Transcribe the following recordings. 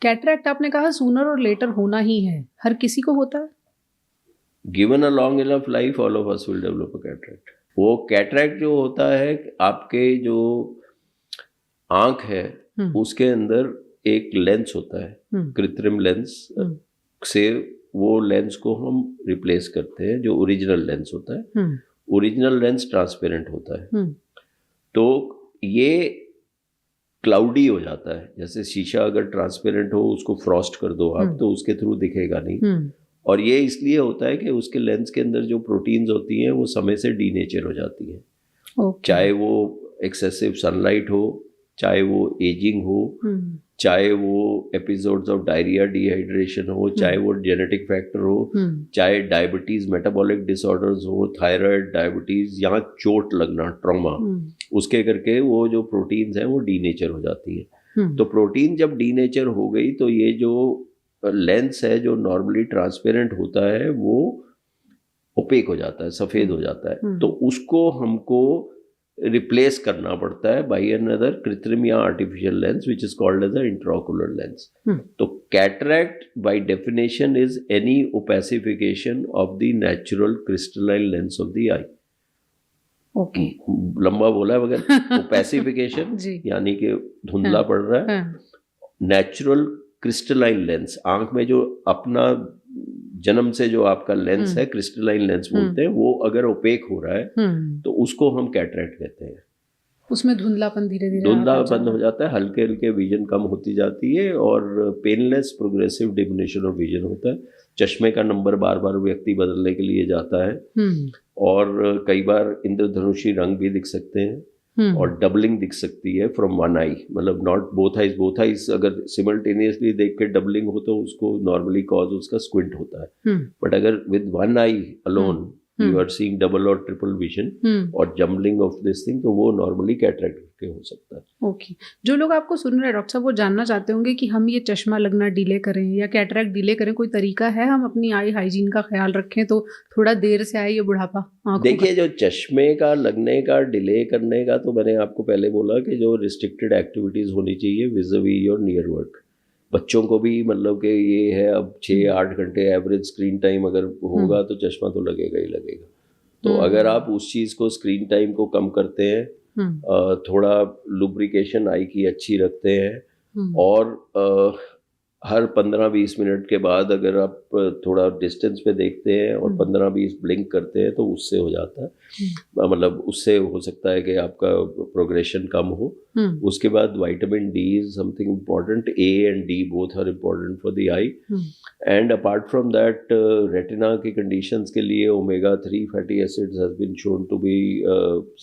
Cataract आपने कहा sooner और लेटर होना ही है, हर किसी को होता है? Given a long enough life all of us will develop a cataract. वो कैटरैक्ट जो होता है, आपके जो आंख है उसके अंदर एक लेंस होता है, कृत्रिम लेंस से वो लेंस को हम रिप्लेस करते हैं, जो ओरिजिनल लेंस होता है। ओरिजिनल लेंस ट्रांसपेरेंट होता है, तो ये क्लाउडी हो जाता है। जैसे शीशा अगर ट्रांसपेरेंट हो, उसको फ्रॉस्ट कर दो आप तो उसके थ्रू दिखेगा नहीं। और ये इसलिए होता है कि उसके लेंस के अंदर जो प्रोटीन्स होती हैं वो समय से डीनेचर हो जाती हैं। चाहे वो एक्सेसिव सनलाइट हो, चाहे वो एजिंग हो, चाहे वो एपिसोड्स ऑफ डायरिया, डिहाइड्रेशन हो, चाहे वो जेनेटिक फैक्टर हो, चाहे डायबिटीज, मेटाबॉलिक डिसऑर्डर्स हो, थायराइड, डायबिटीज, यहाँ चोट लगना, ट्रॉमा, उसके करके वो जो प्रोटीन्स हैं वो डीनेचर हो जाती हैं। तो प्रोटीन जब डीनेचर हो गई तो ये जो लेंस है जो नॉर्मली ट्रांसपेरेंट होता है वो ओपेक हो जाता है, सफ़ेद हो जाता है। तो उसको हमको रिप्लेस करना पड़ता है बाई अनदर कृत्रिम या artificial lens which is called as a intraocular lens. तो cataract by definition is any opacification of the natural crystalline lens of the eye. Okay, लंबा बोला है मगर ओपेसिफिकेशन यानी कि धुंधला पड़ रहा है। नेचुरल क्रिस्टलाइन लेंस, आंख में जो अपना जन्म से जो आपका लेंस है, क्रिस्टलाइन लेंस बोलते हैं, वो अगर ओपेक हो रहा है तो उसको हम कैटरैक्ट कहते हैं। उसमें धुंधलापन धीरे धीरे धुंधलापन हो जाता है, हल्के हल्के विजन कम होती जाती है और painless progressive diminishing of vision होता है। चश्मे का नंबर बार बार व्यक्ति बदलने के लिए जाता है और कई बार इंद्रधनुषी रंग भी दिख सकते हैं और डबलिंग दिख सकती है फ्रॉम वन आई, मतलब नॉट बोथ आईज अगर सिमल्टेनियसली देख के डबलिंग हो तो उसको नॉर्मली कॉज उसका स्क्विंट होता है। बट अगर with one eye alone you are seeing double और ट्रिपल विजन और जम्बलिंग ऑफ दिस थिंग, तो वो नॉर्मली कैटरैक्ट के हो सकता है। ओके, जो लोग आपको सुन रहे हैं डॉक्टर साहब, वो जानना चाहते होंगे कि हम ये चश्मा लगना डिले करें या कैटरैक्ट डिले करें, कोई तरीका है हम अपनी आई हाइजीन का ख्याल रखें तो थोड़ा देर से आए ये बुढ़ापा? देखिए, जो चश्मे का लगने का डिले करने का, तो मैंने आपको पहले बोला कि जो रिस्ट्रिक्टेड एक्टिविटीज होनी चाहिए विज़-अ-वी योर नियर वर्क। बच्चों को भी मतलब कि ये है, अब 6-8 घंटे एवरेज स्क्रीन टाइम अगर होगा तो चश्मा तो लगेगा ही लगेगा। तो अगर आप उस चीज़ को, स्क्रीन टाइम को कम करते हैं, थोड़ा लुब्रिकेशन आई की अच्छी रखते हैं और हर 15-20 मिनट के बाद अगर आप थोड़ा डिस्टेंस पे देखते हैं और 15-20 ब्लिंक करते हैं तो उससे हो जाता है, मतलब उससे हो सकता है कि आपका प्रोग्रेशन कम हो। उसके बाद vitamin D is something important, A and D both are important for the eye. And apart from that, retina की कंडीशंस के लिए omega 3 fatty acids has been shown to be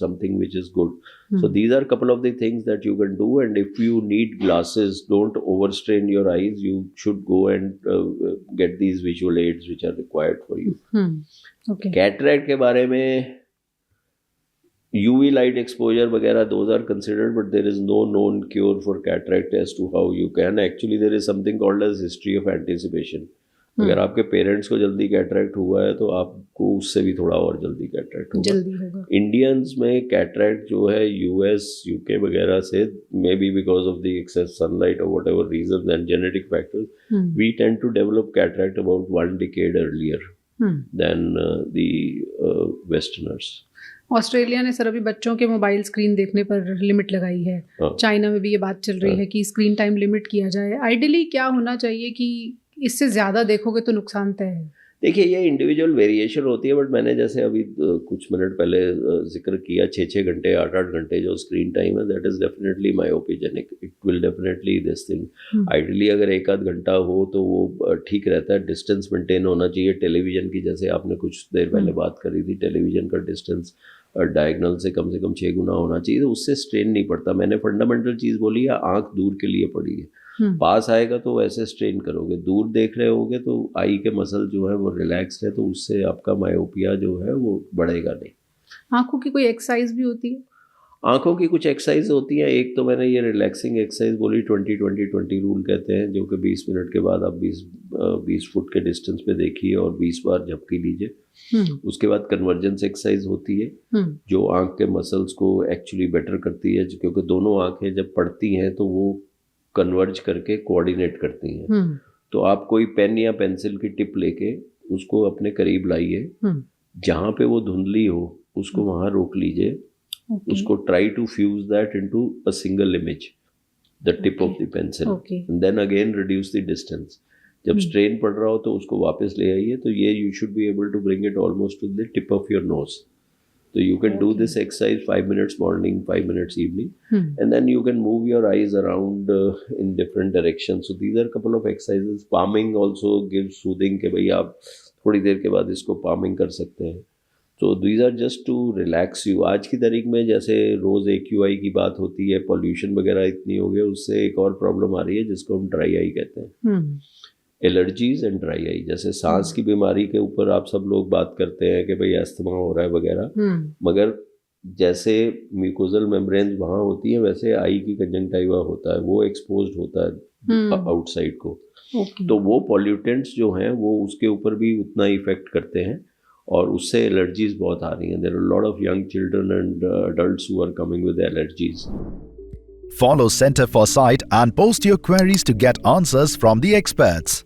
something which is good. So these are a couple of the things that you can do, and if you need glasses, don't overstrain your eyes. You should go and get these visual aids which are required for you. Okay. Cataract के बारे में UV light exposure वगैरह, those are considered, but there is no known cure for cataract as to how you can. Actually there is something called as history of anticipation. अगर आपके parents को जल्दी cataract हुआ है तो आपको उससे भी थोड़ा और जल्दी कैटरैक्ट होगा। इंडियंस में कैटरैक्ट जो है US, UK वगैरह से, may be because of the excess sunlight और whatever reason and genetic factors, we tend to develop cataract about 1 decade earlier than the westerners. Australia ने सर अभी बच्चों के मोबाइल स्क्रीन देखने पर लिमिट लगाई है। चाइना में भी ये बात चल रही है कि स्क्रीन टाइम लिमिट किया जाए। आइडियली क्या होना चाहिए कि इससे ज़्यादा देखोगे तो नुकसान तय है? देखिए, ये इंडिविजुअल वेरिएशन होती है, बट मैंने जैसे अभी कुछ मिनट पहले जिक्र किया, 6-6 घंटे 8-8 घंटे जो स्क्रीन टाइम है, that is definitely myopigenic. It will definitely this thing. Ideally अगर 1-आध घंटा हो तो वो ठीक रहता है। डिस्टेंस मेंटेन होना चाहिए। टेलीविज़न की, जैसे आपने कुछ देर पहले बात करी थी, टेलीविज़न का डिस्टेंस डायगनल से कम 6 गुना होना चाहिए, तो उससे स्ट्रेन नहीं पड़ता। मैंने फंडामेंटल चीज़ बोली है, आँख दूर के लिए पड़ी है, पास आएगा तो वैसे स्ट्रेन करोगे, दूर देख रहे होगे तो आई के मसल जो है वो रिलैक्स्ड है, तो उससे आपका मायोपिया जो है वो बढ़ेगा नहीं। आंखों की कोई एक्सरसाइज भी होती है? आंखों की कुछ एक्सरसाइज होती हैं। एक तो मैंने ये रिलैक्सिंग एक्सरसाइज बोली, 20-20-20 रूल कहते हैं, जो कि 20 मिनट के बाद आप 20 फुट के डिस्टेंस पे देखिए और 20 बार झपकी लीजिए। उसके बाद कन्वर्जेंस एक्सरसाइज होती है जो आंख के मसल्स को एक्चुअली बेटर करती है, क्योंकि दोनों आंखें जब पड़ती हैं तो वो कन्वर्ज करके कोऑर्डिनेट करती हैं। तो आप कोई पेन या पेंसिल की टिप लेके उसको अपने करीब लाइए, जहाँ पे वो धुंधली हो उसको वहाँ रोक लीजिए, उसको try to fuse that into a single image, the tip of the pencil, and then again reduce the distance. जब स्ट्रेन पड़ रहा हो तो उसको वापस ले आइए। तो ये you should be able to bring it almost to the tip of your nose. So you can do this exercise 5 minutes morning, 5 minutes evening, and then you can move your eyes around in different directions. So these are a couple of exercises. Palming also gives soothing कि भाई आप थोड़ी देर के बाद इसको palming कर सकते हैं। So these are just to relax you. आज की तारीख में जैसे रोज़ AQI की बात होती है, pollution वगैरह इतनी हो गई, उससे एक और प्रॉब्लम आ रही है जिसको हम ड्राई आई कहते हैं। एलर्जीज एंड ड्राई आई, जैसे सांस की बीमारी के ऊपर आप सब लोग बात करते हैं कि भाई अस्थमा हो रहा है वगैरह, मगर जैसे म्यूकोजल मेम्ब्रेन वहाँ होती है वैसे आई की कंजंक्टिवा होता है, वो एक्सपोज्ड होता है आउटसाइड को। तो वो पॉल्यूटेंट्स जो हैं वो उसके ऊपर भी उतना इफेक्ट करते हैं और उससे एलर्जीज बहुत आ रही हैं। There are lot of young children and adults who are coming with allergies. Follow Center for Sight and post your queries to get answers from the experts.